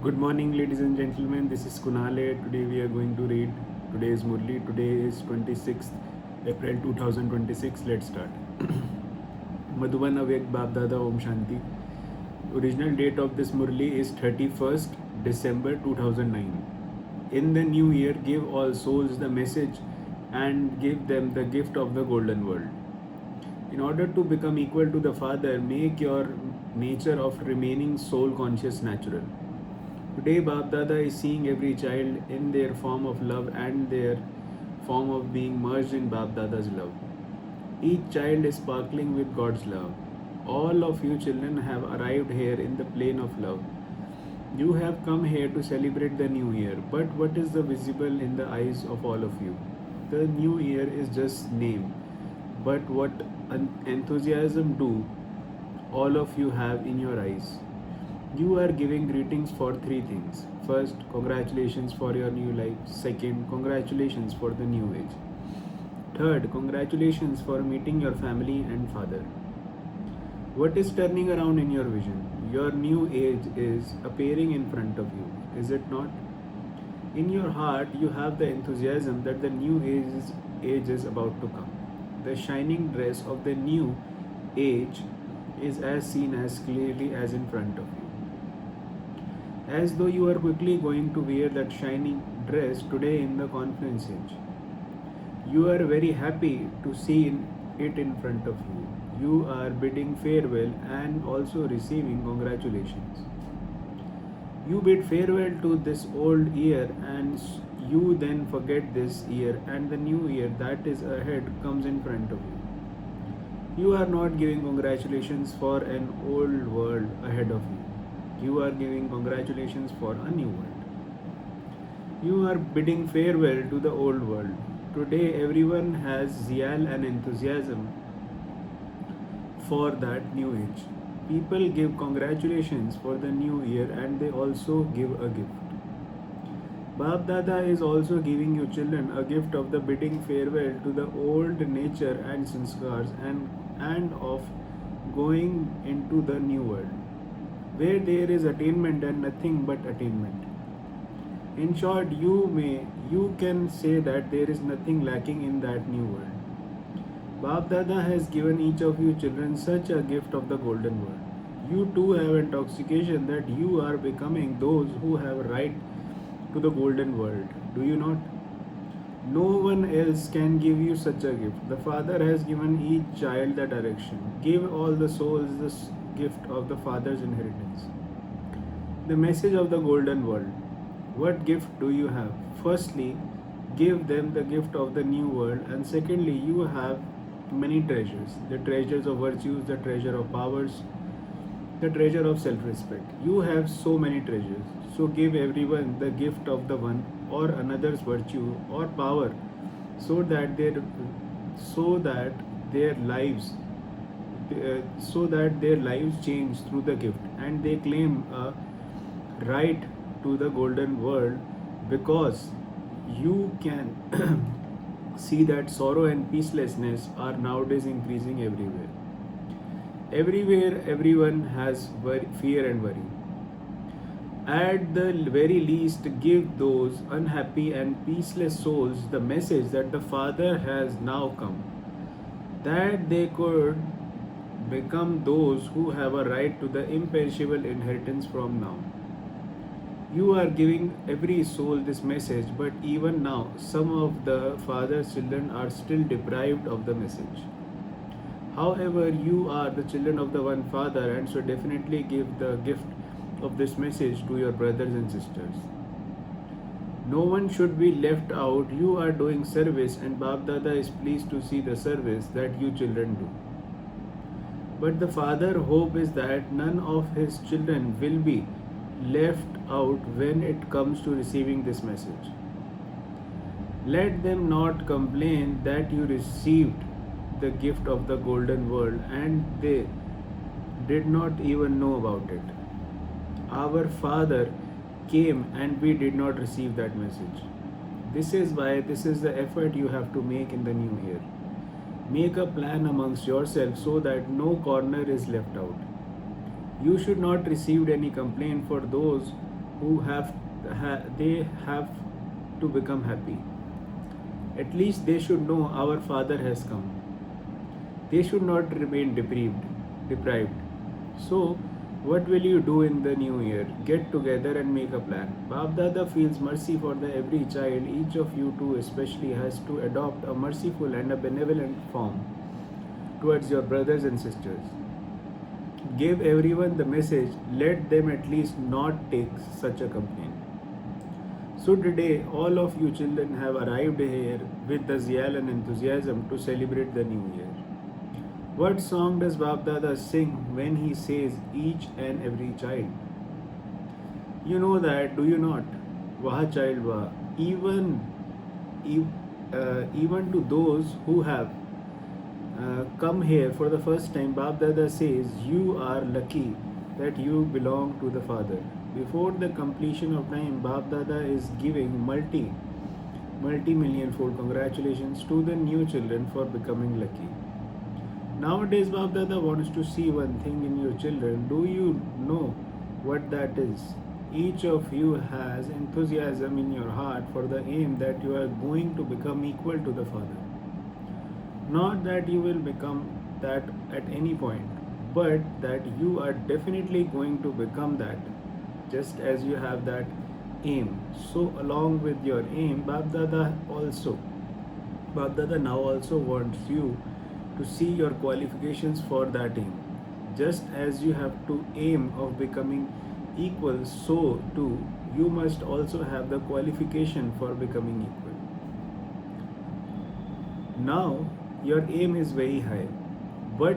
Good morning, ladies and gentlemen. This is Kunale. Today we are going to read today's Murli. Today is 26th April 2026. Let's start. Madhuban Avyakt Bab Dada Om Shanti. Original date of this Murli is 31st December 2009. In the new year, give all souls the message and give them the gift of the golden world. In order to become equal to the Father, make your nature of remaining soul conscious natural. Today, Bab Dada is seeing every child in their form of love and their form of being merged in Bab Dada's love. Each child is sparkling with God's love. All of you children have arrived here in the plane of love. You have come here to celebrate the new year, but what is the visible in the eyes of all of you? The new year is just name, but what enthusiasm do all of you have in your eyes? You are giving greetings for three things. First, congratulations for your new life. Second, congratulations for the new age. Third, congratulations for meeting your family and father. What is turning around in your vision? Your new age is appearing in front of you, is it not? In your heart, you have the enthusiasm that the new age is about to come. The shining dress of the new age is as seen as clearly as in front of you. As though you are quickly going to wear that shining dress today in the conference age. You are very happy to see it in front of you. You are bidding farewell and also receiving congratulations. You bid farewell to this old year and you then forget this year, and the new year that is ahead comes in front of you. You are not giving congratulations for an old world ahead of you. You are giving congratulations for a new world. You are bidding farewell to the old world. Today everyone has zeal and enthusiasm for that new age. People give congratulations for the new year and they also give a gift. Bab Dada is also giving you children a gift of the bidding farewell to the old nature and sanskars and of going into the new world, where there is attainment and nothing but attainment. In short, you can say that there is nothing lacking in that new world. Bab Dada has given each of you children such a gift of the golden world. You too have intoxication that you are becoming those who have right to the golden world. Do you not? No one else can give you such a gift. The Father has given each child the direction. Give all the souls this gift of the Father's inheritance. The message of the golden world. What gift do you have? Firstly, give them the gift of the new world, and secondly, you have many treasures, the treasures of virtues, the treasure of powers, the treasure of self-respect. You have so many treasures. So give everyone the gift of the one or another's virtue or power, so that their lives change through the gift, and they claim a right to the golden world, because you can see that sorrow and peacelessness are nowadays increasing everywhere. Everywhere, everyone has fear and worry. At the very least, give those unhappy and peaceless souls the message that the Father has now come, that they could become those who have a right to the imperishable inheritance from now. You are giving every soul this message, but even now, some of the Father's children are still deprived of the message. However, you are the children of the one Father, and so definitely give the gift of this message to your brothers and sisters. No one should be left out. You are doing service, and Bab Dada is pleased to see the service that you children do. But the Father hope is that none of his children will be left out when it comes to receiving this message. Let them not complain that you received the gift of the golden world and they did not even know about it. Our Father came and we did not receive that message. This is why this is the effort you have to make in the new year. Make a plan amongst yourselves so that no corner is left out. You should not receive any complaint for those they have to become happy. At least they should know our Father has come. They should not remain deprived. So, what will you do in the new year? Get together and make a plan. Bab Dada feels mercy for the every child. Each of you too especially has to adopt a merciful and a benevolent form towards your brothers and sisters. Give everyone the message, let them at least not take such a complaint. So today, all of you children have arrived here with the zeal and enthusiasm to celebrate the new year. What song does Bab Dada sing when he says each and every child? You know that, do you not? Wah child wah. Even to those who have come here for the first time, Bab Dada says, you are lucky that you belong to the Father. Before the completion of time, Bab Dada is giving multi-million fold congratulations to the new children for becoming lucky. Nowadays, Bab Dada wants to see one thing in your children. Do you know what that is? Each of you has enthusiasm in your heart for the aim that you are going to become equal to the Father. Not that you will become that at any point, but that you are definitely going to become that, just as you have that aim. So, along with your aim, Bab Dada now also wants you to see your qualifications for that aim. Just as you have to aim of becoming equal, so too you must also have the qualification for becoming equal. Now your aim is very high, but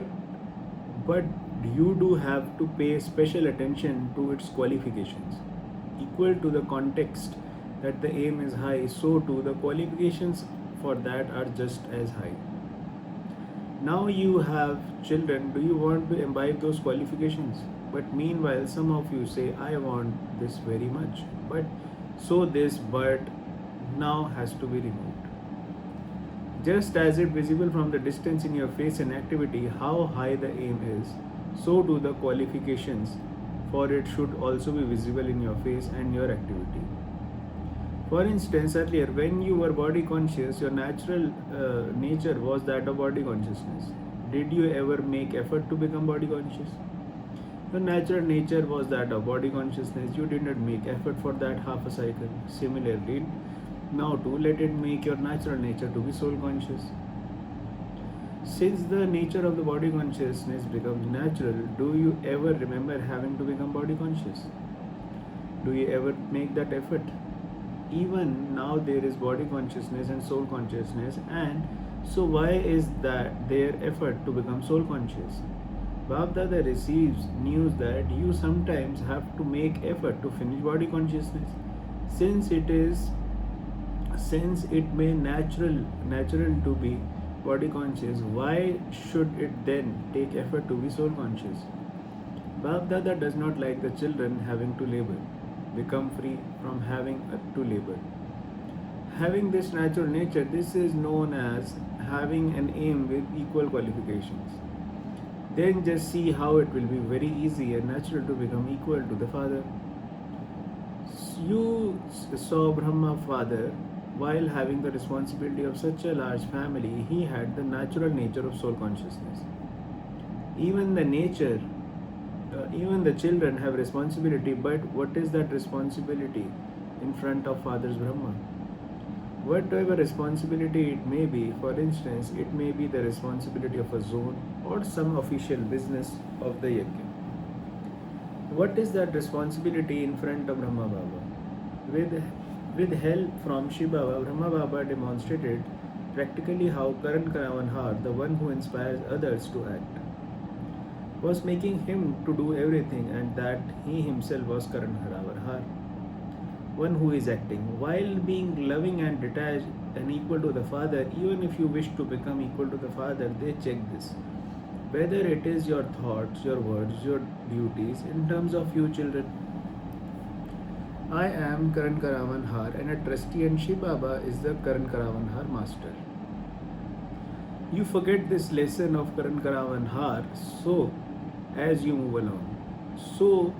you do have to pay special attention to its qualifications. Equal to the context that the aim is high, so too the qualifications for that are just as high. Now you have children, do you want to imbibe those qualifications? But meanwhile, some of you say, I want this very much. But this but now has to be removed. Just as it visible from the distance in your face and activity how high the aim is, so do the qualifications for it should also be visible in your face and your activity. For instance, earlier when you were body conscious, your natural nature was that of body consciousness. Did you ever make effort to become body conscious? Your natural nature was that of body consciousness. You did not make effort for that half a cycle. Similarly, now too, let it make your natural nature to be soul conscious. Since the nature of the body consciousness becomes natural, do you ever remember having to become body conscious? Do you ever make that effort? Even now there is body consciousness and soul consciousness, and so why is that their effort to become soul conscious? Bab Dada receives news that you sometimes have to make effort to finish body consciousness. Since it may natural to be body conscious, why should it then take effort to be soul conscious? Bab Dada does not like the children having to labor. Become free from having to labor. Having this natural nature, this is known as having an aim with equal qualifications. Then just see how it will be very easy and natural to become equal to the Father. You saw Brahma Father. While having the responsibility of such a large family, he had the natural nature of soul consciousness. Even the children have responsibility, but what is that responsibility in front of Father's Brahma? Whatever responsibility it may be, for instance, it may be the responsibility of a zone or some official business of the yajna. What is that responsibility in front of Brahma Baba? With help from Shiva, Brahma Baba demonstrated practically how Karan Karavanhar, the one who inspires others to act, was making him to do everything, and that he himself was Karan Karavanhar, one who is acting. While being loving and detached and equal to the Father, even if you wish to become equal to the Father, they check this. Whether it is your thoughts, your words, your duties, in terms of you children. I am Karan Karavanhar and a trustee, and Shiv Baba is the Karan Karavanhar master. You forget this lesson of Karan Karavanhar so as you move along. So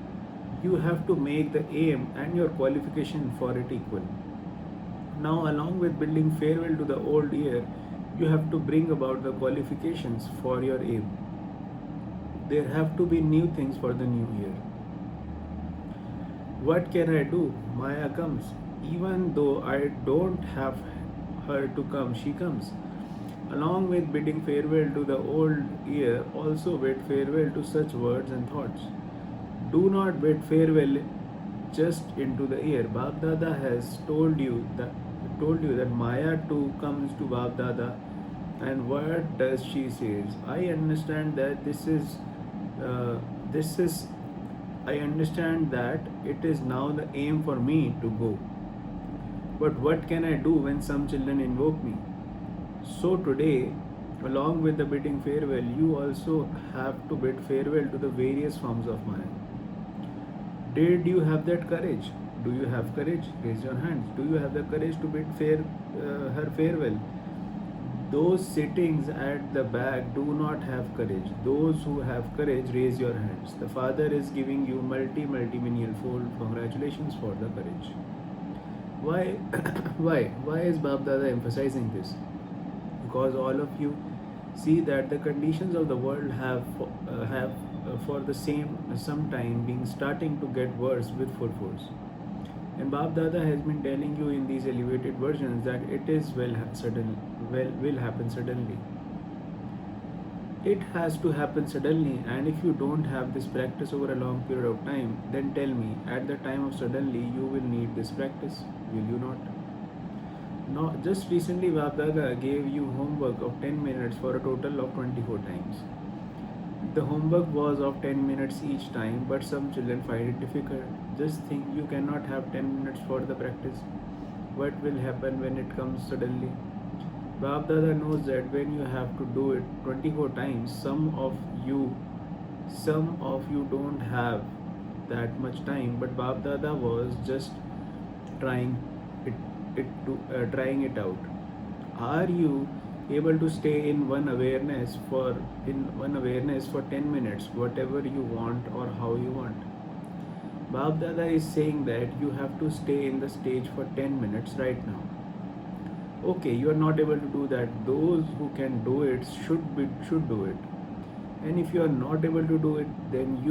you have to make the aim and your qualification for it equal. Now, along with bidding farewell to the old year, you have to bring about the qualifications for your aim. There have to be new things for the new year. What can I do? Maya comes. Even though I don't have her to come, she comes. Along with bidding farewell to the old year, also bid farewell to such words and thoughts. Do not bid farewell just into the year. Bab Dada has told you that Maya too comes to Bab Dada, and what does she says? I understand that this is I understand that it is now the aim for me to go. But what can I do when some children invoke me? So today, along with the bidding farewell, you also have to bid farewell to the various forms of Maya. Did you have that courage? Do you have courage? Raise your hands. Do you have the courage to bid her farewell? Those sittings at the back do not have courage. Those who have courage, raise your hands. The Father is giving you multi-million fold congratulations for the courage. Why? Why is Bab Dada emphasizing this? Because all of you see that the conditions of the world have for the some time been starting to get worse with full force. And Bab Dada has been telling you in these elevated versions that it is will happen suddenly. It has to happen suddenly, and if you don't have this practice over a long period of time, then tell me, at the time of suddenly, you will need this practice, will you not? No, just recently Bab Dada gave you homework of 10 minutes for a total of 24 times. The homework was of 10 minutes each time, but some children find it difficult. Just think, you cannot have 10 minutes for the practice. What will happen when it comes suddenly? Bab Dada knows that when you have to do it 24 times, some of you don't have that much time, but Bab Dada was just trying it out. Are you able to stay in one awareness for 10 minutes, whatever you want or how you want? Bab Dada is saying that you have to stay in the stage for 10 minutes right now. Okay, you are not able to do that. Those who can do it should do it. And if you are not able to do it, then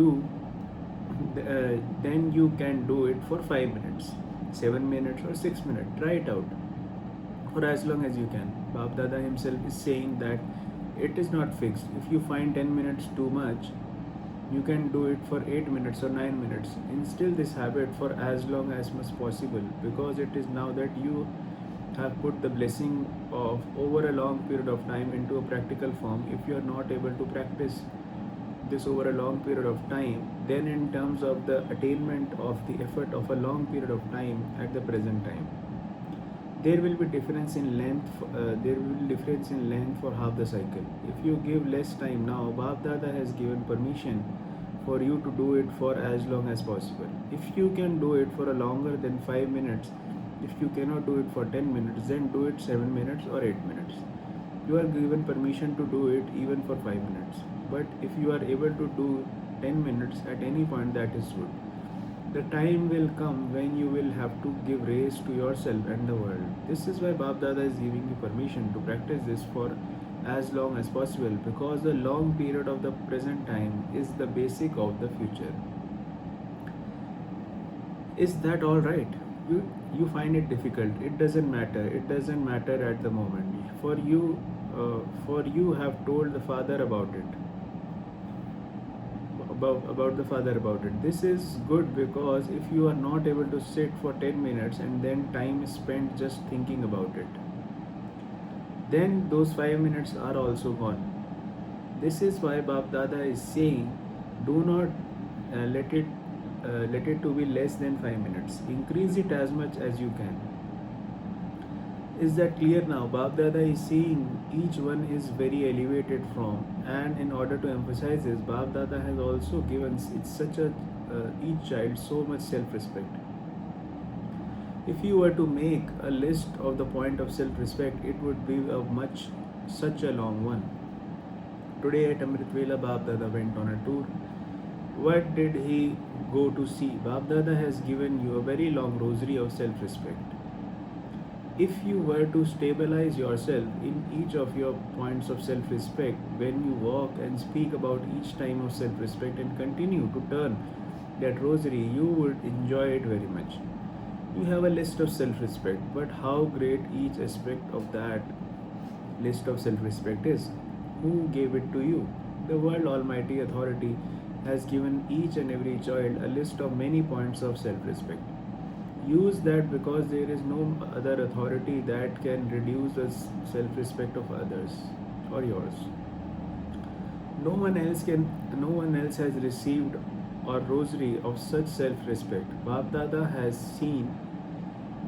you can do it for 5 minutes, 7 minutes or 6 minutes. Try it out for as long as you can. Bab Dada himself is saying that it is not fixed. If you find 10 minutes too much, you can do it for 8 minutes or 9 minutes. Instill this habit for as long as much possible, because it is now that you have put the blessing of over a long period of time into a practical form. If you are not able to practice this over a long period of time, then in terms of the attainment of the effort of a long period of time at the present time, there will be difference in length. For half the cycle. If you give less time now, Bab Dada has given permission for you to do it for as long as possible. If you can do it for a longer than 5 minutes, if you cannot do it for 10 minutes, then do it 7 minutes or 8 minutes. You are given permission to do it even for 5 minutes. But if you are able to do 10 minutes at any point, that is good. The time will come when you will have to give raise to yourself and the world. This is why Bab Dada is giving you permission to practice this for as long as possible, because the long period of the present time is the basic of the future. Is that all right? You find it difficult. It doesn't matter. It doesn't matter at the moment. For you have told the Father about it. About the Father about it. This is good, because if you are not able to sit for 10 minutes and then time is spent just thinking about it, then those 5 minutes are also gone. This is why Bab Dada is saying, do not let it to be less than 5 minutes. Increase it as much as you can. Is that clear now? Bab Dada is saying each one is very elevated from, and in order to emphasize this, Bab Dada has also given each child so much self-respect. If you were to make a list of the point of self-respect, it would be such a long one. Today at Amrit Vela, Bab Dada went on a tour. What did he go to see? Bab Dada has given you a very long rosary of self-respect. If you were to stabilize yourself in each of your points of self-respect, when you walk and speak about each time of self-respect and continue to turn that rosary, you would enjoy it very much. You have a list of self-respect, but how great each aspect of that list of self-respect is. Who gave it to you? The World Almighty Authority has given each and every child a list of many points of self-respect. Use that, because there is no other authority that can reduce the self-respect of others or yours. No one else has received a rosary of such self-respect. Bab Dada has seen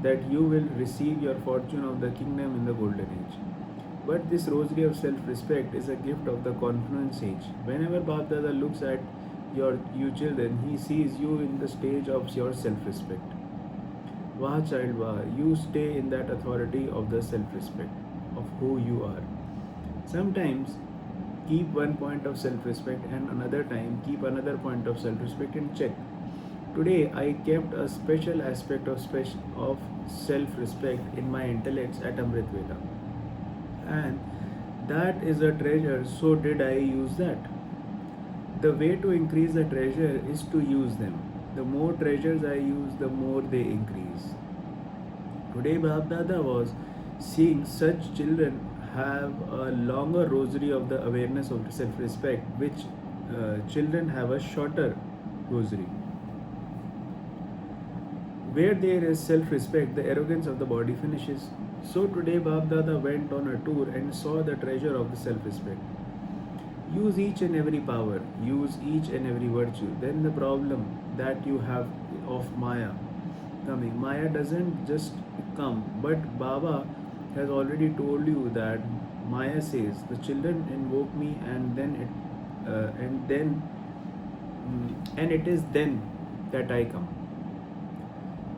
that you will receive your fortune of the kingdom in the golden age. But this rosary of self-respect is a gift of the confluence age. Whenever Bab Dada looks at you children, he sees you in the stage of your self-respect. Wah child wah, you stay in that authority of the self-respect of who you are. Sometimes keep one point of self-respect and another time keep another point of self-respect and check. Today I kept a special aspect of self-respect in my intellects at Amrit Vela. And that is a treasure, so did I use that. The way to increase the treasure is to use them. The more treasures I use, the more they increase. Today Bab Dada was seeing such children have a longer rosary of the awareness of self-respect, which children have a shorter rosary. Where there is self-respect, the arrogance of the body finishes. So today Bab Dada went on a tour and saw the treasure of the self-respect. Use each and every power, use each and every virtue. Then the problem that you have of Maya coming. Maya doesn't just come, but Baba has already told you that Maya says, the children invoke me, and it is then that I come.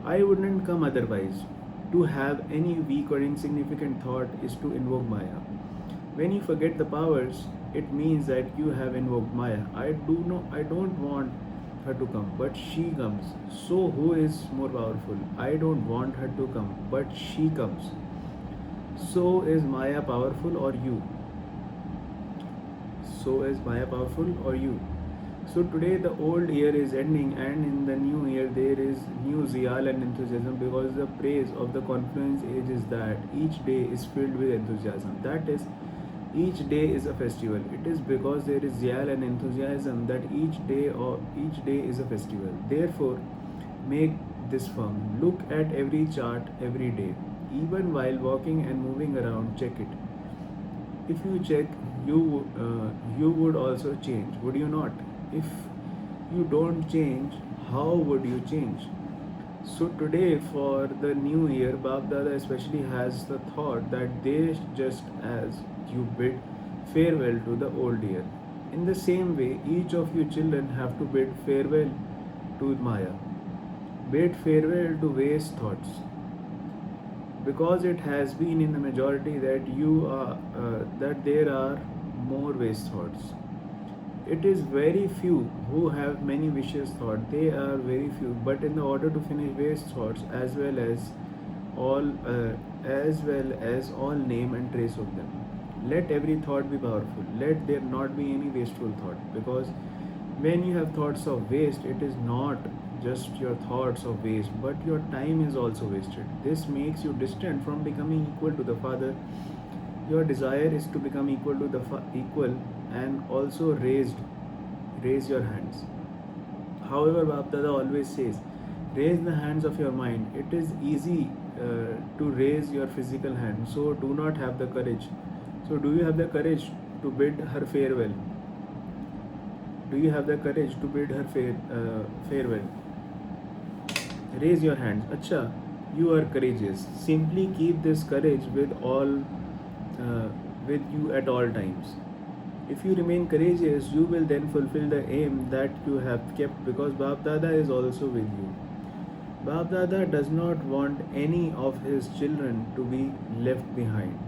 I wouldn't come otherwise. To have any weak or insignificant thought is to invoke Maya. When you forget the powers, it means that you have invoked Maya. I don't want her to come, but she comes. So who is more powerful? I don't want her to come, but she comes. So is Maya powerful or you? So is Maya powerful or you? So today the old year is ending, and in the new year there is new zeal and enthusiasm, because the praise of the confluence age is that each day is filled with enthusiasm. That is, each day is a festival. It is because there is zeal and enthusiasm that each day is a festival. Therefore, make this firm. Look at every chart every day. Even while walking and moving around, check it. If you check, you would also change, would you not? If you don't change, how would you change? So today for the new year, Bab Dada especially has the thought that they, just as you bid farewell to the old year, in the same way each of you children have to bid farewell to Maya. Bid farewell to waste thoughts, because it has been in the majority that there are more waste thoughts. It is very few who have many vicious thoughts. They are very few. But in order to finish waste thoughts, as well as all name and trace of them, let every thought be powerful. Let there not be any wasteful thought. Because when you have thoughts of waste, it is not just your thoughts of waste, but your time is also wasted. This makes you distant from becoming equal to the Father. Your desire is to become equal to the equal, and also raise your hands. However, Bab Dada always says, raise the hands of your mind. It is easy to raise your physical hand, so do not have the courage. So do you have the courage to bid her farewell? Do you have the courage to bid her farewell? Raise your hands. Acha, you are courageous. Simply keep this courage with you at all times. If you remain courageous, you will then fulfill the aim that you have kept, because Bab Dada is also with you. Bab Dada does not want any of his children to be left behind.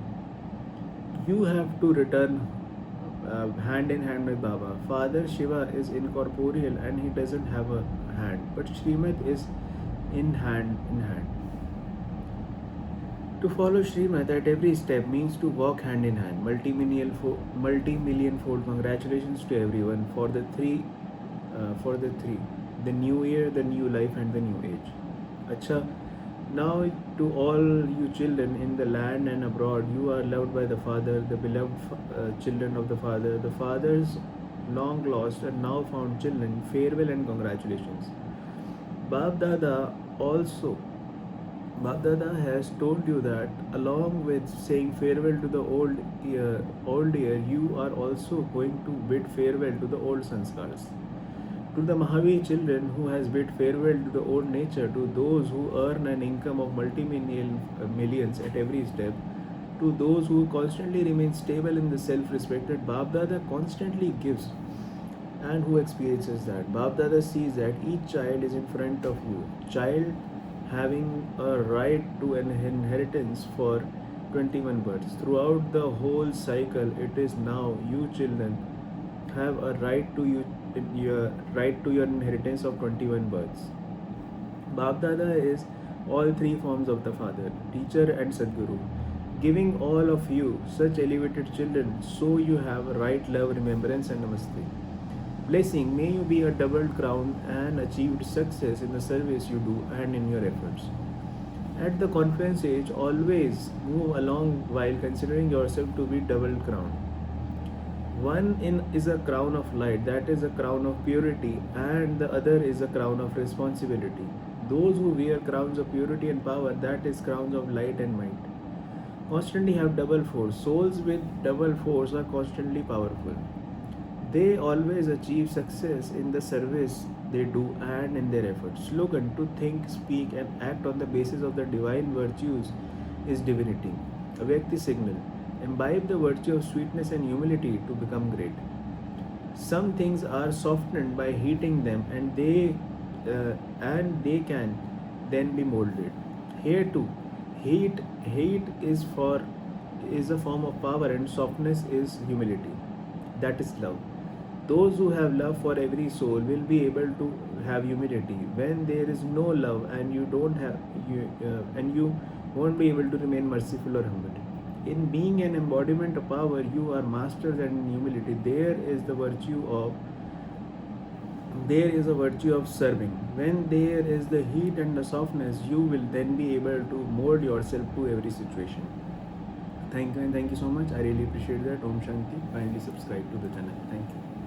You have to return hand in hand with Baba. Father Shiva is incorporeal and he doesn't have a hand, but Srimad is in hand in hand. To follow Srimad at every step means to walk hand in hand. Multi-million fold congratulations to everyone for the three, the new year, the new life, and the new age. Acha, now to all you children in the land and abroad, you are loved by the Father, the beloved children of the Father, the Father's long lost and now found children. Farewell and congratulations. Bab Dada also Baghdada has told you that along with saying farewell to the old year, you are also going to bid farewell to the old sanskars. To the Mahavir children who has bid farewell to the old nature, to those who earn an income of millions at every step, to those who constantly remain stable in the self-respected, Baghdada constantly gives and who experiences that. Baghdada sees that each child is in front of you. Child having a right to an inheritance for 21 births. Throughout the whole cycle, it is now you children have a right to your inheritance of 21 births. Bab-Dada is all three forms of the Father, Teacher and Sadguru, giving all of you such elevated children, so you have right love, remembrance and namaste. Blessing, may you be a double crowned and achieved success in the service you do and in your efforts. At the conference age, always move along while considering yourself to be double crowned. One is a crown of light, that is a crown of purity, and the other is a crown of responsibility. Those who wear crowns of purity and power, that is crowns of light and might, constantly have double force. Souls with double force are constantly powerful. They always achieve success in the service they do and in their efforts. Slogan, to think, speak and act on the basis of the divine virtues is divinity. Avyakti signal, imbibe the virtue of sweetness and humility to become great. Some things are softened by heating them and they can then be molded. Here too, heat is a form of power and softness is humility. That is love. Those who have love for every soul will be able to have humility. When there is no love and you won't be able to remain merciful or humble. In being an embodiment of power, you are masters, and in humility there is a virtue of serving. When there is the heat and the softness, you will then be able to mold yourself to every situation. Thank you and thank you so much. I really appreciate that. Om Shanti. Kindly subscribe to the channel. Thank you.